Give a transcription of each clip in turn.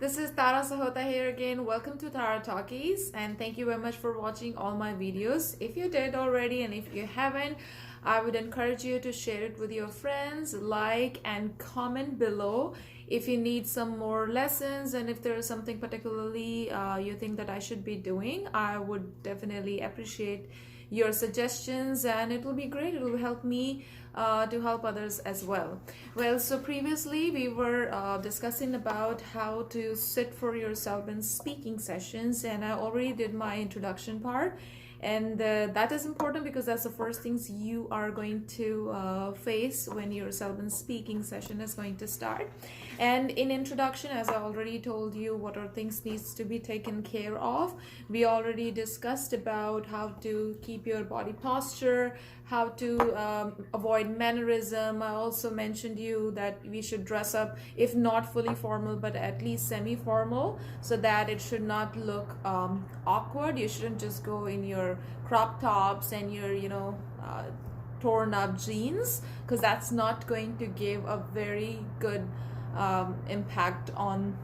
This is Tara Sahota here again. Welcome to Tara Talkies, and thank you very much for watching all my videos. If you did already and if you haven't, I would encourage you to share it with your friends, like and comment below if you need some more lessons, and if there is something particularly you think that I should be doing. I would definitely appreciate your suggestions, and it will be great. It will help me to help others as well. Well, so previously we were discussing about how to sit for your Celban speaking sessions, and I already did my introduction part. And that is important because that's the first things you are going to face when your Celban speaking session is going to start. And in introduction, as I already told you, what are things needs to be taken care of. We already discussed about how to keep your body posture, how to avoid mannerism. I also mentioned you that we should dress up, if not fully formal, but at least semi-formal, so that it should not look awkward. You shouldn't just go in your crop tops and your torn up jeans, because that's not going to give a very good impact on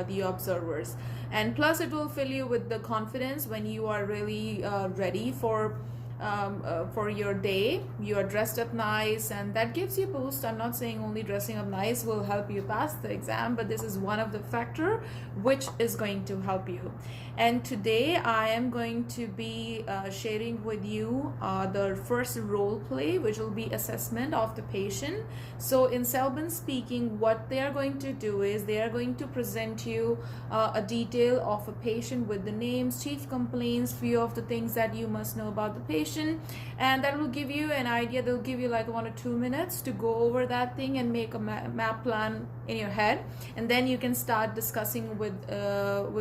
the observers. And plus it will fill you with the confidence when you are really ready for your day. You are dressed up nice, and that gives you boost. I'm not saying only dressing up nice will help you pass the exam, but this is one of the factor which is going to help you. And today I am going to be sharing with you the first role play, which will be assessment of the patient. So in Celban speaking, what they are going to do is they are going to present you a detail of a patient with the names, chief complaints, few of the things that you must know about the patient, and that will give you an idea. They'll give you like 1 or 2 minutes to go over that thing and make a map plan in your head, and then you can start discussing with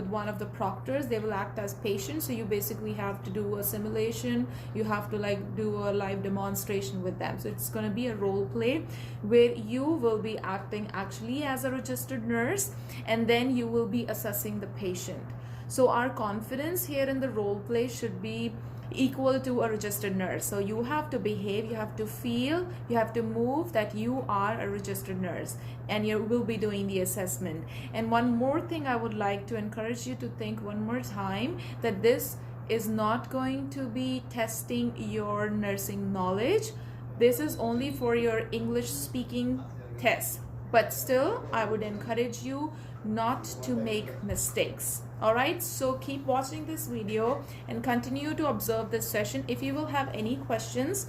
one of the proctors. They will act as patients, so you basically have to do a simulation. You have to like do a live demonstration with them. So it's going to be a role play where you will be acting actually as a registered nurse, and then you will be assessing the patient. So our confidence here in the role play should be equal to a registered nurse. So you have to behave, you have to feel, you have to move that you are a registered nurse, and you will be doing the assessment. And one more thing I would like to encourage you to think one more time, that this is not going to be testing your nursing knowledge. This is only for your English speaking test, but still I would encourage you not to make mistakes. All right, so keep watching this video and continue to observe this session. If you will have any questions,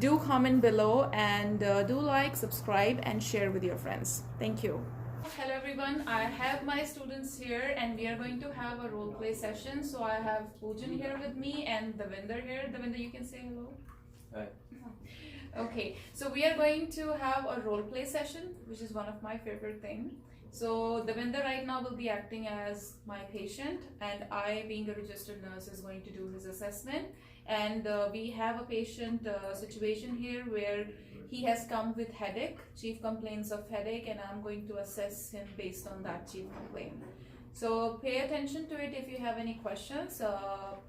do comment below, and do like, subscribe, and share with your friends. Thank you. Hello everyone, I have my students here and we are going to have a role play session. So I have Poojan here with me and Davinder here. Davinder, you can say hello. Hi. Okay, so we are going to have a role play session, which is one of my favorite things. So Davinder right now will be acting as my patient, and I, being a registered nurse, is going to do his assessment. And we have a patient situation here where he has come with headache, chief complaints of headache, and I'm going to assess him based on that chief complaint. So pay attention to it. If you have any questions,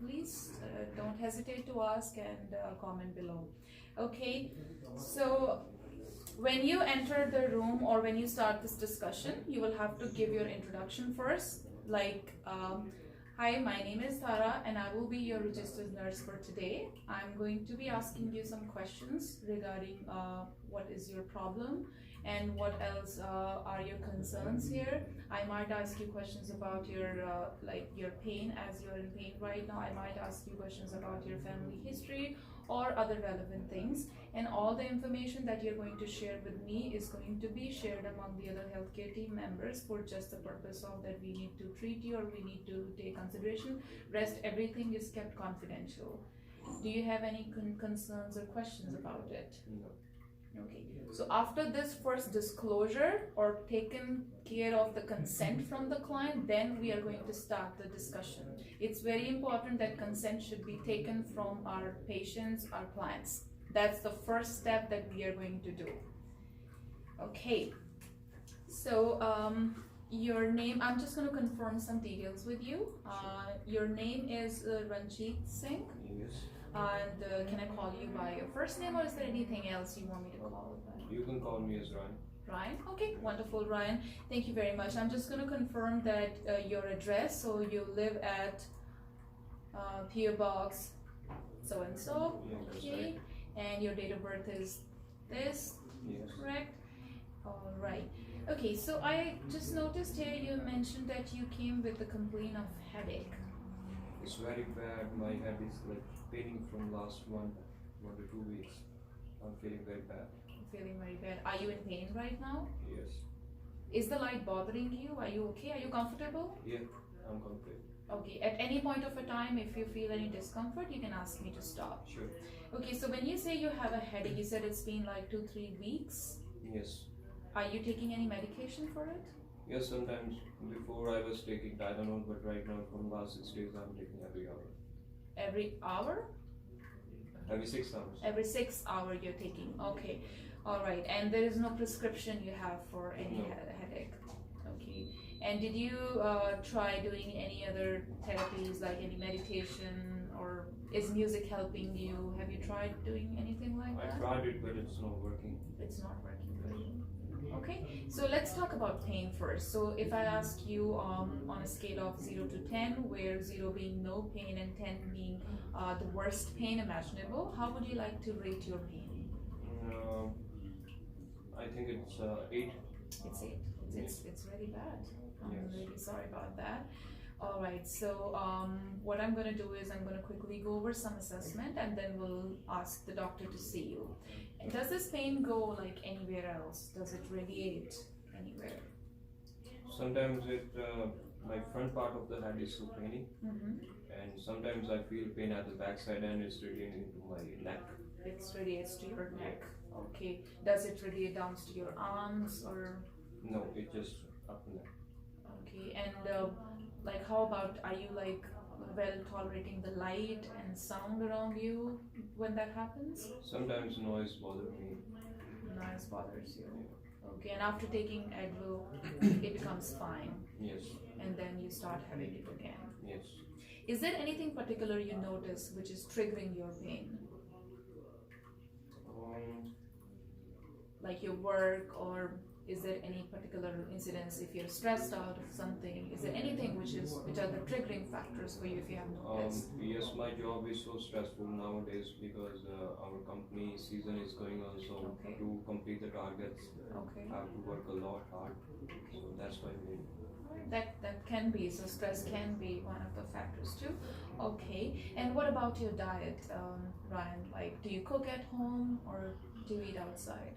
please don't hesitate to ask, and comment below. Okay, so when you enter the room or when you start this discussion, you will have to give your introduction first, like hi, my name is Tara and I will be your registered nurse for today. I'm going to be asking you some questions regarding what is your problem and what else are your concerns here. I might ask you questions about your your pain, as you're in pain right now. I might ask you questions about your family history or other relevant things, and all the information that you're going to share with me is going to be shared among the other healthcare team members for just the purpose of that we need to treat you or we need to take consideration. Rest everything is kept confidential. Do you have any concerns or questions about it? No. Okay, so after this first disclosure or taken care of the consent from the client, then we are going to start the discussion. It's very important that consent should be taken from our patients, our clients. That's the first step that we are going to do. Okay, so your name, I'm just going to confirm some details with you. Your name is Ranjit Singh. Yes. And can I call you by your first name, or is there anything else you want me to call it by? You can call me as Ryan. Ryan. Okay, wonderful, Ryan. Thank you very much. I'm just going to confirm that your address. So you live at PO Box so and so. Yeah, that's Okay, right. and your date of birth is this. Yes. Correct. All right. Okay, so I just noticed here you mentioned that you came with a complaint of headache. It's very bad. My head is like paining from last 1 to 2 weeks. I'm feeling very bad. Feeling very bad. Are you in pain right now? Yes. Is the light bothering you? Are you okay? Are you comfortable? Yeah, I'm complete. Okay, at any point of a time, if you feel any discomfort, you can ask me to stop. Sure. Okay, so when you say you have a headache, you said it's been like 2-3 weeks. Yes. Are you taking any medication for it? Yes, sometimes before I was taking Tylenol, but right now from last 6 days I'm taking every hour. Every hour? Every 6 hours. Every 6 hour you're taking. Okay, all right. And there is no prescription you have for any No. headache. Okay. And did you try doing any other therapies, like any meditation, or is music helping you? Have you tried doing anything like I that? tried it, but it's not working. It's not working for you. Okay, so let's talk about pain first. So if I ask you on a scale of 0 to 10, where 0 being no pain and 10 being the worst pain imaginable, how would you like to rate your pain? I think it's 8. It's 8. It's really bad. I'm Yes. really sorry about that. All right, so what I'm going to do is I'm going to quickly go over some assessment and then we'll ask the doctor to see you. Does this pain go like anywhere else? Does it radiate anywhere? Sometimes my front part of the head is so painy, Mm-hmm. and sometimes I feel pain at the backside and it's radiating into my neck. It radiates to your neck. Okay. Does it radiate down to your arms or? No, it just up and down. Okay. And like, how about, are you like well tolerating the light and sound around you when that happens? Sometimes noise bothers me. Noise bothers you. Okay. And after taking Advil, it becomes fine, Yes, and then you start having it again. yes. Is there anything particular you notice which is triggering your pain, like your work, or is there any particular incidents if you're stressed out of something? Is there anything which are the triggering factors for you if you have noticed? Yes, my job is so stressful nowadays because our company season is going on, so Okay. to complete the targets, Okay. I have to work a lot hard. So that's why That can be, so stress can be one of the factors too. Okay, and what about your diet, Ryan? Like, do you cook at home or do you eat outside?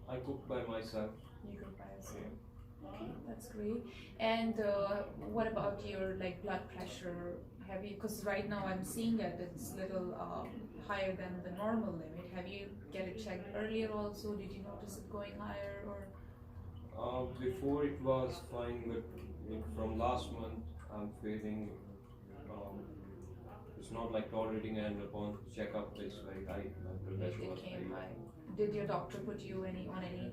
I cook by myself. You cook by yourself. Okay, that's great. And what about your like blood pressure? Have you? Because right now I'm seeing that it's little higher than the normal limit. Have you get it checked earlier also? Did you notice it going higher or? Before it was fine, but from last month I'm feeling it's not like tolerating, and upon checkup it's very high. My blood pressure was It came high. high. Did your doctor put you on any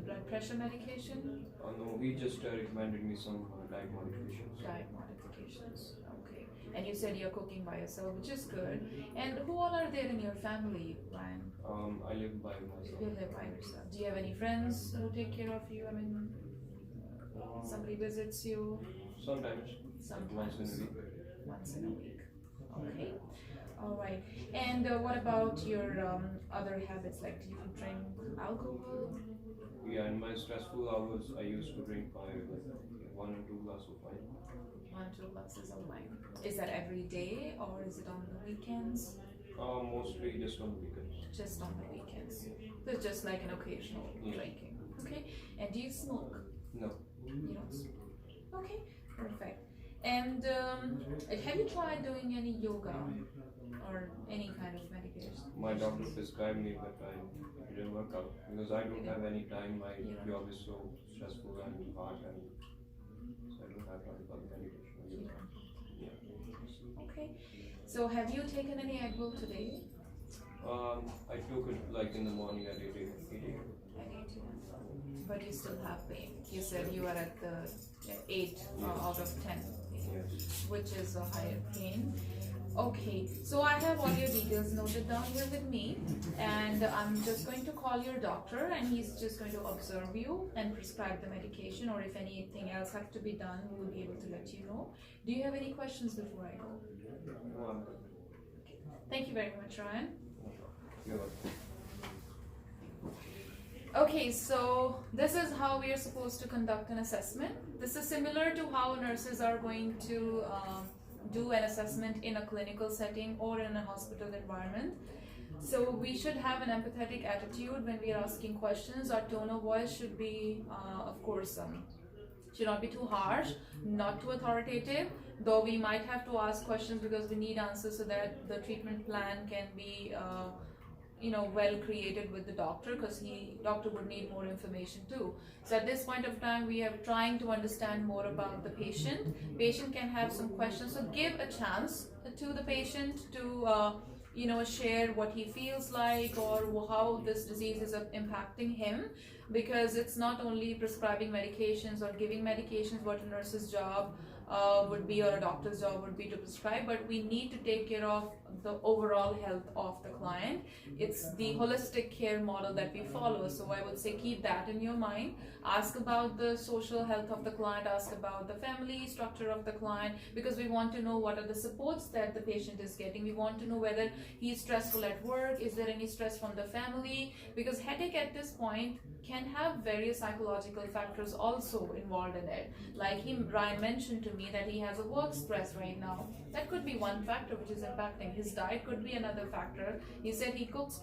blood pressure medication? No, he just recommended me some diet modifications. Diet modifications. Okay. And you said you're cooking by yourself, which is good. And who all are there in your family, Ryan? I live by myself. You live by yourself. Do you have any friends who take care of you? I mean, somebody visits you Sometimes, once in a week. once in a week. Okay. All right. And what about your other habits? Like, do you drink alcohol? Yeah, in my stressful hours, I used to drink 1 or 2 glasses of wine. 1-2 glasses of wine. Is that every day or is it on the weekends? Mostly just on weekends. Just on the weekends. So it's just like an occasional Yeah. drinking. Okay. And do you smoke? No. You don't smoke. Okay. Perfect. And have you tried doing any yoga or any kind of meditation? My doctor prescribed me, but it didn't work out because I don't have any time. My job is so stressful and hard, and so I don't have time for meditation. You don't. Yeah. Okay. So have you taken any Advil today? I took it like in the morning at 8 a.m. At 8 but you still have pain. You said you are at the 8 out of 10, Yes. which is a higher pain. Okay, so I have all your details noted down here with me, and I'm just going to call your doctor, and he's just going to observe you and prescribe the medication, or if anything else has to be done, he will be able to let you know. Do you have any questions before I go? No, I'm good. Thank you very much, Ryan. You're welcome. Okay, so this is how we are supposed to conduct an assessment. This is similar to how nurses are going to do an assessment in a clinical setting or in a hospital environment. So we should have an empathetic attitude when we are asking questions. Our tone of voice should be, of course, should not be too harsh, not too authoritative, though we might have to ask questions because we need answers so that the treatment plan can be well created with the doctor, because doctor would need more information too. So at this point of time we are trying to understand more about the patient can have some questions, so give a chance to the patient to share what he feels like or how this disease is impacting him, because it's not only prescribing medications or giving medications what a nurse's job would be, or a doctor's job would be to prescribe, but we need to take care of the overall health of the client. It's the holistic care model that we follow, so I would say keep that in your mind. Ask about the social health of the client, ask about the family structure of the client, because we want to know what are the supports that the patient is getting. We want to know whether he's stressful at work, is there any stress from the family, because headache at this point can have various psychological factors also involved in it. Like Ryan mentioned to me that he has a work stress right now. That could be one factor which is impacting. His diet could be another factor. He said he cooks